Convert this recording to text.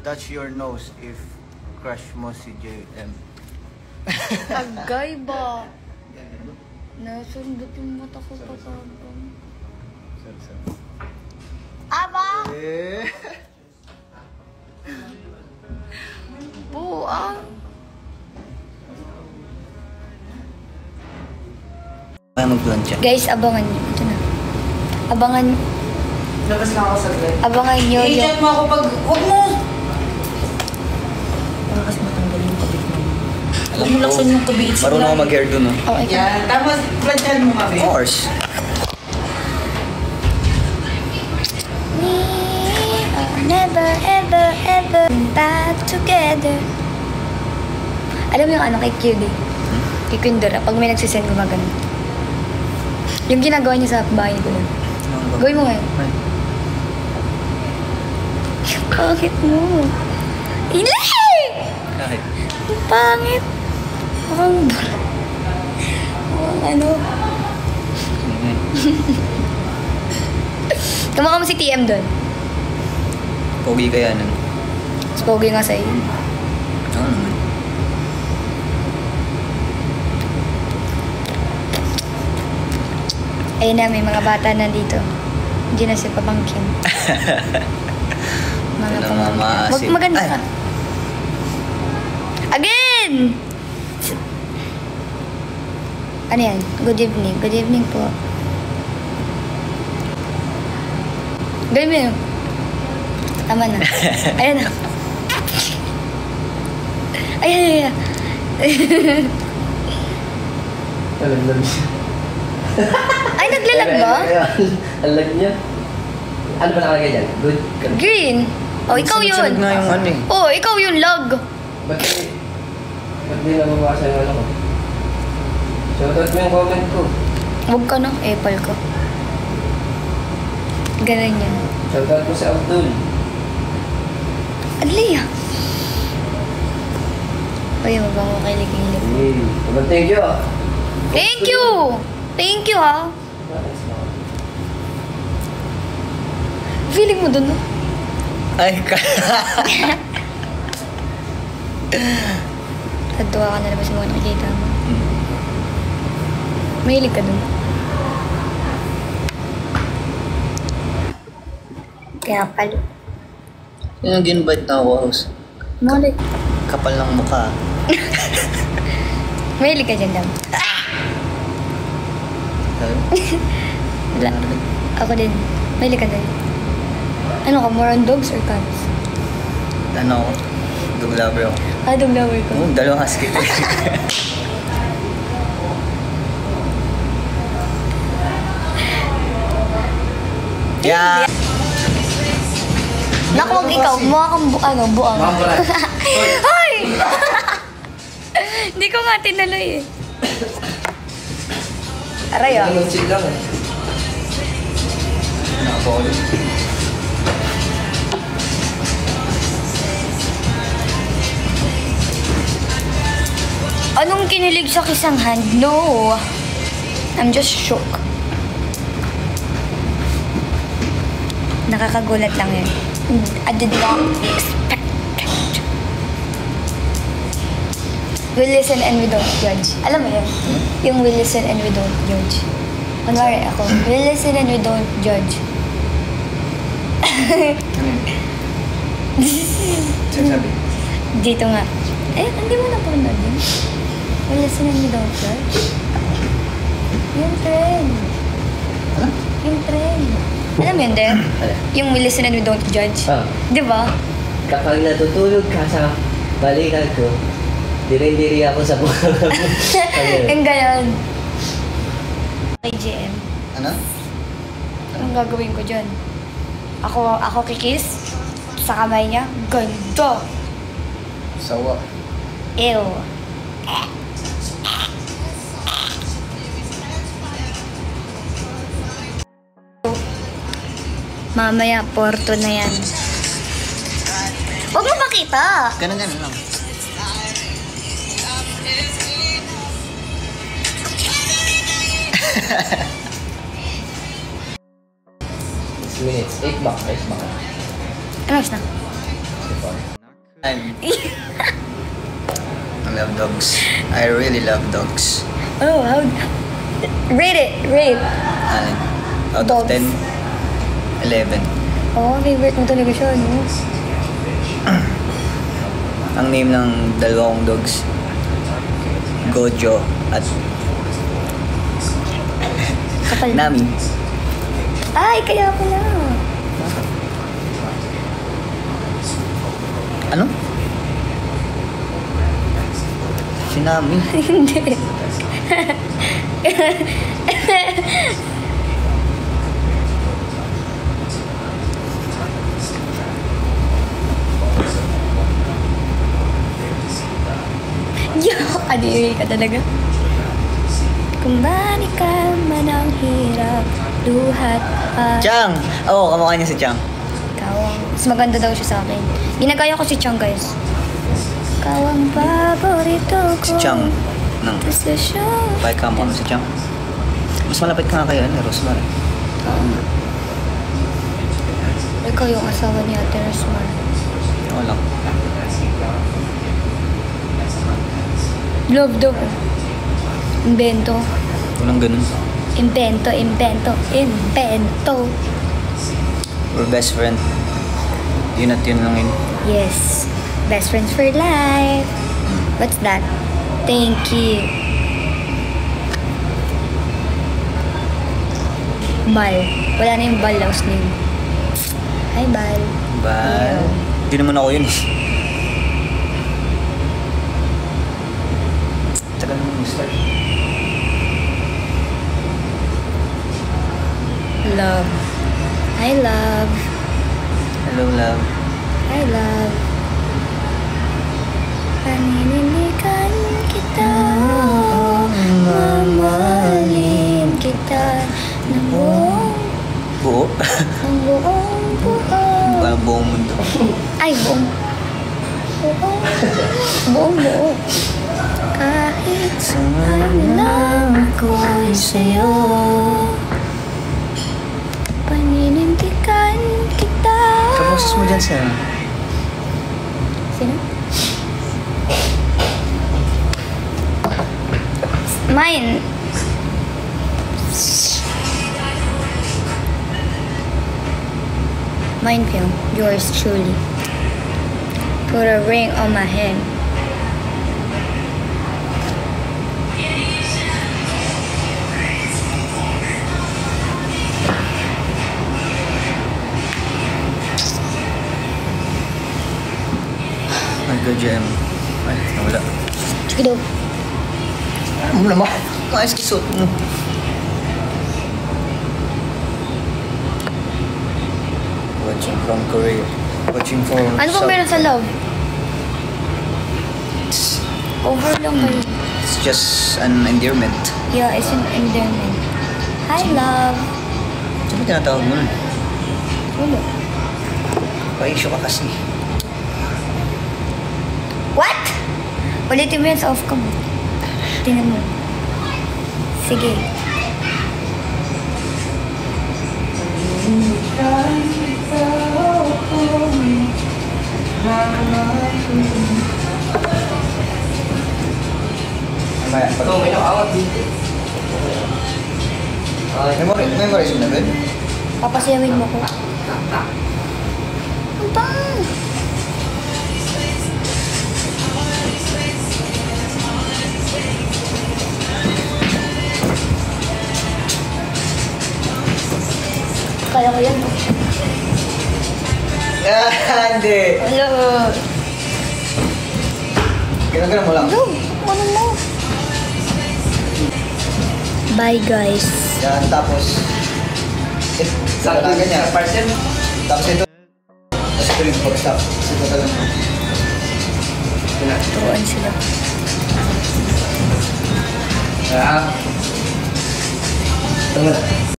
touch your nose if crush mo si JM. Agay ba? Nasundot yung mata ko pa sabang. Aba! Buang. Kaya mag-plancha. Guys, abangan nyo. Ito na. Abangan. Labas na ako sa grade. Abangan nyo yung... I-chat mo ako pag... Huwag mo! Bakas matanggal yung kabit mo. Huwag mo laksan yung kabit. Marunong ako mag-hair dun, no? Oh, ikaw. Yan. Tapos, planchahan mo kami. Of course. We are never, ever, ever back together. Alam mo yung ano kay QD? Kay Quindora, pag may nagsisend gumagano. Yung ginagawa niya sa bahay ko lang. Gawin mo ngayon. Pangit mo. Ili! Kahit. Pangit. Mukhang ano. Kamukha mo si TM doon. Pogi kaya nun. Mas pogi nga sa'yo. Oo naman. Ayun na, may mga bata na dito. Hindi na siya pabangkin. Mga pamangkin. Wag maganda ka. Again! Ano yan? Good evening. Good evening po. Good evening. Tama na. Ayan na. Ayan. Nalaglag siya. Ay, naglalag ba? Ang lag niya. Ano ba nakalagay dyan? Good? Green. Oh, ikaw yun. Sunod na yung ano eh. Oh, ikaw yung lag. Ba't di nababasa yung ano ko? Shoutout mo yung comment ko. Huwag ka na. Apple ko. Ganun yan. Shoutout mo sa Abdul. Adlia. Ay, wag ako kilig-kilig. Thank you ah. Thank you! Thank you, ha? Feeling mo dun, no? Ay, Tatuwa ka na labas mo nakikita mo. Mahilig ka dun. Kaya palo. yung ginbite na ako, house. Mali. Kapal ng mukha. Mahilig ka dyan, Dam. Wala. Ako din. Mahilig ka dun. Ano ka? More on dogs or cats? Ano ako? Dog lover ako. Ah, dog lover ko. Oo, dalawang husky ko. Yeah! Naku, wag ikaw. Mukha kang buang. Hoy! Hindi ko nga tinaloy eh. Aray ah. Chill lang eh. Nakapolo. Anong kinilig sa kisang hand? No. I'm just shook. Nakakagulat lang yun. I did not expect it. We listen and we don't judge. Alam mo yun? Yung we listen and we don't judge. Kunwari ako, we listen and we don't judge. Sabi? Dito nga. Eh, hindi mo na panood yun. We listen and we don't judge. Yung trend. Ano? Yung trend. Alam mo yun, De? Yung we listen and we don't judge. Ah. Di ba? Kapag natutulog ka sa balikan ko, diri-diri ako sa buhay. Yung gayon. Kay GM. Ano? Anong gagawin ko dyan? Ako kikis sa kamay niya. Ganda! Sawa. Ew. Mamaya, porto na yan. Huwag mo pakita! Ganun lang. Minutes. 8 back. Ano na? I love dogs. I really love dogs. Oh, how... Rate it. Rate. Out of Dogs. 10, 11. Oh, favorite mo talaga siya, no? Ang name ng dalawang dogs, Gojo at Kapal. Nami. Ay, kaya pala. Ano? Si Nami. Hindi. Yo, kadiri ka talaga. Kung bani ka man ang hirap, luhat at Chang! Oo, kamukha niya si Chang. kawang. Mas maganda daw siya sa akin. Ginagaya ko si Chang, guys. Kawang paborito ko. Si Chang. Nang Desisyon. pakikama mo si Chang. Mas malapit ka nga kay Rosmar. Oo nga. Ikaw yung asawa ni Ate Rosmar. Oo lang. Love daw. Invento. Walang ganun. Invento, invento, invento. We're best friend. Yun at yun lang yun. Yes. Best friends for life. What's that? Thank you. Bal. Wala na yung Bal last name. Hi, Bal. Bal. Hindi naman ako yun. Tagal mo start. Love. I love. Hello, love. I love. Paninilikan kita. Mamahalin kita. Ng buong, Buo. ng buong buo. Parang buong mundo. Ay, buong. Buong. Buong buo. Kahit saan lang ako'y sa'yo. Paninindigan kita. Kaboses mo dyan sa... Sino? Mine. Mine film. Yours truly. Put a ring on my hand. Nag-jam. Ay, nawala. Sige daw. Ano mo naman? Maayos kisot mo. Watching from Korea. Watching from... Ano bang meron sa love? Over lang kayo. It's just an endearment. Yeah, it's an endearment. Hi, love. Saan mo tinatawag mo nun? Wala. Pa-issue ka kasi. What? Ulitin mo yan sa off cam. Tingnan mo. Sige. Mamaya, pag... Ito, may nakawat dito. Memorize mo na ba? Papasayawin mo ko. Ang bang! Kaya ko yan. Hindi. Hello. Ginagana mo lang. Hello. Ano mo? Bye, guys. Yan, tapos... Sa Talaga niya. parcel. Tapos ito. Tapos ito yung pag-stop. Ito talaga. Turuan sila. Ah. Tama na.